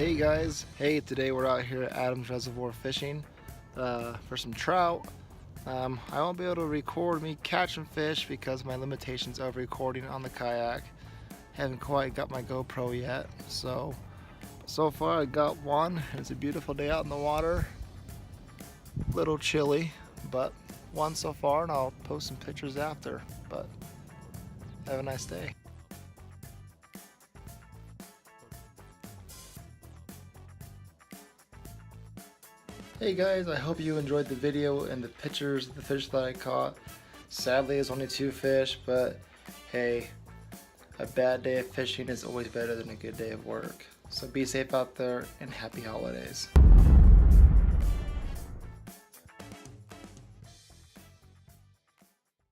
Hey guys, today we're out here at Adams Reservoir fishing for some trout. I won't be able to record me catching fish because of my limitations of recording on the kayak. Haven't quite got my GoPro yet, so far I got one. It's a beautiful day out in the water. Little chilly, but one so far, and I'll post some pictures after. But have a nice day. Hey guys, I hope you enjoyed the video and the pictures of the fish that I caught. Sadly, it's only 2 fish, but hey, a bad day of fishing is always better than a good day of work. So be safe out there and happy holidays.